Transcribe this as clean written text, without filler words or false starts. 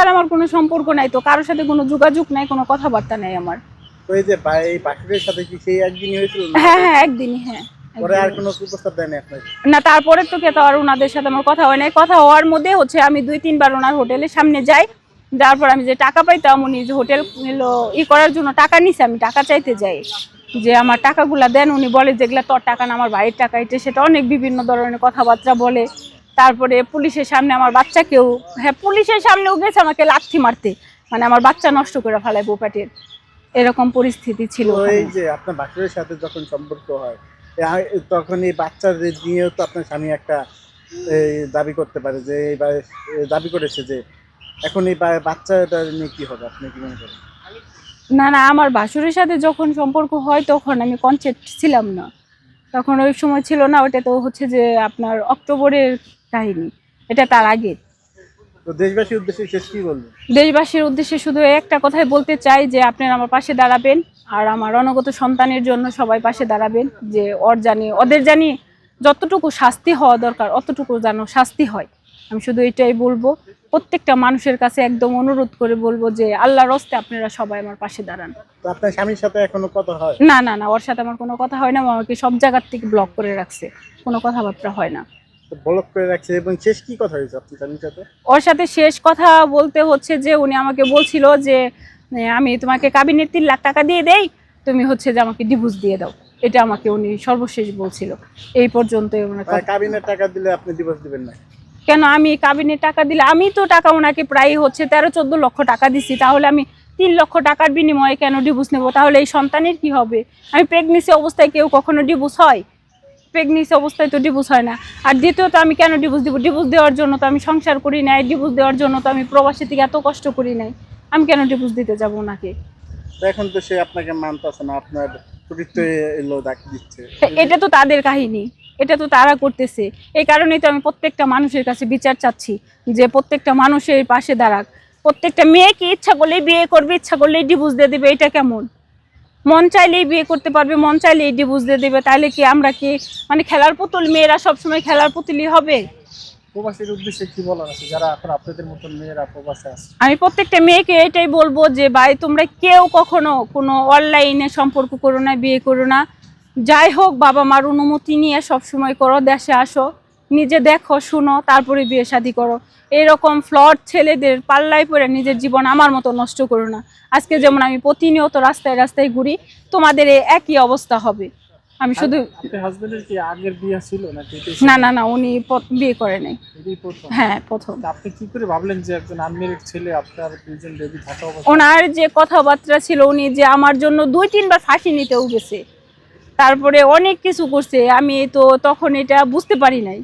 আর আমার কোনো সম্পর্ক নাই, তো কারোর সাথে কোনো যোগাযোগ নাই, কোনো কথাবার্তা নাই আমার। তো এই যে এই বাসুরের সাথে কি সেই একদিনই হয়েছিল? হ্যাঁ হ্যাঁ, একদিনই। হ্যাঁ, পরে আর কোনো প্রস্তাব দেয়নি আপনাকে? না, তারপরে তো কে তো আর ওনাদের সাথে আমার কথা হয় নাই। কথা হওয়ার মধ্যে হচ্ছে আমি 2-3 বার ওনার হোটেলের সামনে যাই, যাওয়ার পর আমি যে টাকা পাইতাম, উনি যে হোটেল করার জন্য টাকা নিছে, আমি টাকা চাইতে যাই যে আমার টাকাগুলা দেন। উনি বলে যেগুলা তোর টাকা না, আমার ভাইয়ের টাকা। এটা সেটা অনেক বিভিন্ন ধরনের কথাবার্তা বলে। তারপরে পুলিশের সামনে আমার বাচ্চাকেও, হ্যাঁ পুলিশের সামনেও গেছে আমাকে লাথি মারতে, মানে আমার বাচ্চা নষ্ট করে ফেলায় বোপাটের, এরকম পরিস্থিতি ছিল। এই যে আপনার বাসুরের সাথে যখন সম্পর্ক হয় তখন এই বাচ্চাদের নিয়েও তো আপনার স্বামী একটা দাবি করতে পারে, যে এইবার দাবি করেছে যে এখন এই বাচ্চাটা নিয়ে কি হবে, আপনি কি মনে করেন? না না, আমার ভাসুরের সাথে যখন সম্পর্ক হয় তখন আমি কনসেপ্ট ছিলাম না, তখন ওই সময় ছিল না। ওটা তো হচ্ছে যে আপনার অক্টোবরের কাহিনী, এটা তার আগে। তো দেশবাসীর উদ্দেশ্যে শেষ কি বলবেন? দেশবাসীর উদ্দেশ্যে শুধু একটা কথাই বলতে চাই যে আপনারা আমার পাশে দাঁড়াবেন, আর আমার অনাগত সন্তানের জন্য সবাই পাশে দাঁড়াবেন, যে ওদের জানি যতটুকু শাস্তি হওয়া দরকার অতটুকু যেন শাস্তি হয়। আমি শুধু এটাই বলবো, প্রত্যেকটা মানুষের কাছে একদম অনুরোধ করে বলবো যে আল্লাহর রাস্তে আপনারা সবাই আমার পাশে দাঁড়ান। তো আপনার স্বামীর সাথে এখনো কথা হয়? না না না, ওর সাথে আমার কোনো কথা হয় না। ও আমাকে সব জায়গার থেকে ব্লক করে রাখছে, কোনো কথাবার্তা হয় না। ব্লক করে রাখছে। এবং শেষ কি কথা হয়েছে আপনার স্বামীর সাথে? ওর সাথে শেষ কথা বলতে হচ্ছে যে উনি আমাকে বলছিল যে আমি তোমাকে কাবিনের 3 লাখ টাকা দিয়ে দেই, তুমি হচ্ছে যে আমাকে ডিভোর্স দিয়ে দাও। এটা আমাকে উনি সর্বশেষ বলছিল। এই পর্যন্ত। কাবিনের টাকা দিলে আপনি ডিভোর্স দিবেন না? কেন, আমি কাবিনের টাকা দিলে, আমি তো টাকা ওনাকে প্রায় হচ্ছে 13-14 লক্ষ টাকা দিছি, তাহলে আমি 3 লক্ষ টাকার বিনিময়ে কেন ডিভোর্স নেবো? তাহলে এই সন্তানের কি হবে? আমি প্রেগনেন্সি অবস্থায় কেউ কখনো ডিভোর্স হয়? প্রেগনেন্সি অবস্থায় তো ডিভোর্স হয় না। আর দ্বিতীয়ত আমি কেন ডিভোর্স দিব? ডিভোর্স দেওয়ার জন্য তো আমি সংসার করি নাই, ডিভোর্স দেওয়ার জন্য তো আমি প্রবাসী থেকে এত কষ্ট করি নাই। আমি কেন ডিভোর্স দিতে যাব ওনাকে? এখন তো সে আপনাকে মানতেছে না, আপনার চরিত্র এলো ডাকি দিচ্ছে। এটা তো তাদের কাহিনী, এটা তো তারা করতেছে। এই কারণেই তো আমি প্রত্যেকটা মানুষের কাছে বিচার চাচ্ছি, যে প্রত্যেকটা মানুষের পাশে দাঁড়াক। প্রত্যেকটা মেয়েকে ইচ্ছা করলেই বিয়ে করবে, ইচ্ছা করলেই ডিভোর্স দিয়ে দেবে। এটা কেমন? মন চাইলেই বিয়ে করতে পারবে, মন চাইলেই ডিভোর্স দিয়ে দেবে। তাহলে কি আমরা কি মানে খেলার পুতুল? মেয়েরা সবসময় খেলার পুতুলই হবে? প্রবাসীর উদ্দেশ্যে কি বলার আছে যারা এখন আপনাদের মতন মেয়েরা প্রবাসে আছে? আমি প্রত্যেকটা মেয়েকে এটাই বলবো যে ভাই, তোমরা কেউ কখনো কোনো অনলাইনে সম্পর্ক করো না, বিয়ে করো না। যাই হোক, বাবা মার অনুমতি নিয়ে সবসময় করো, দেশে আসো, নিজে দেখো শুনো, তারপরে বিয়ে শাদী করো। এরকম ফ্লড ছেলেদের পাল্লায় পড়ে নিজের জীবন আমার মতো নষ্ট করো না। আজকে যেমন আমি প্রতিনিয়ত রাস্তায় রাস্তায় ঘুরি, তোমাদের একই অবস্থা হবে। আমি শুধু হাজবেন্ডের কি আগের বিয়ে ছিল নাকি? না না না, উনি বিয়ে করে নাই। হ্যাঁ, প্রথম। আপনি কি করে ভাবলেন যে একজন আনমেরিড ছেলে আপনার দুইজন বেবি থাকা অবস্থা? ওনার যে কথাবার্তা ছিল, উনি যে আমার জন্য 2-3 বার ফাঁসি নিতেও গেছে, তারপরে অনেক কিছু করছে। আমি তো তখন এটা বুঝতে পারি নাই।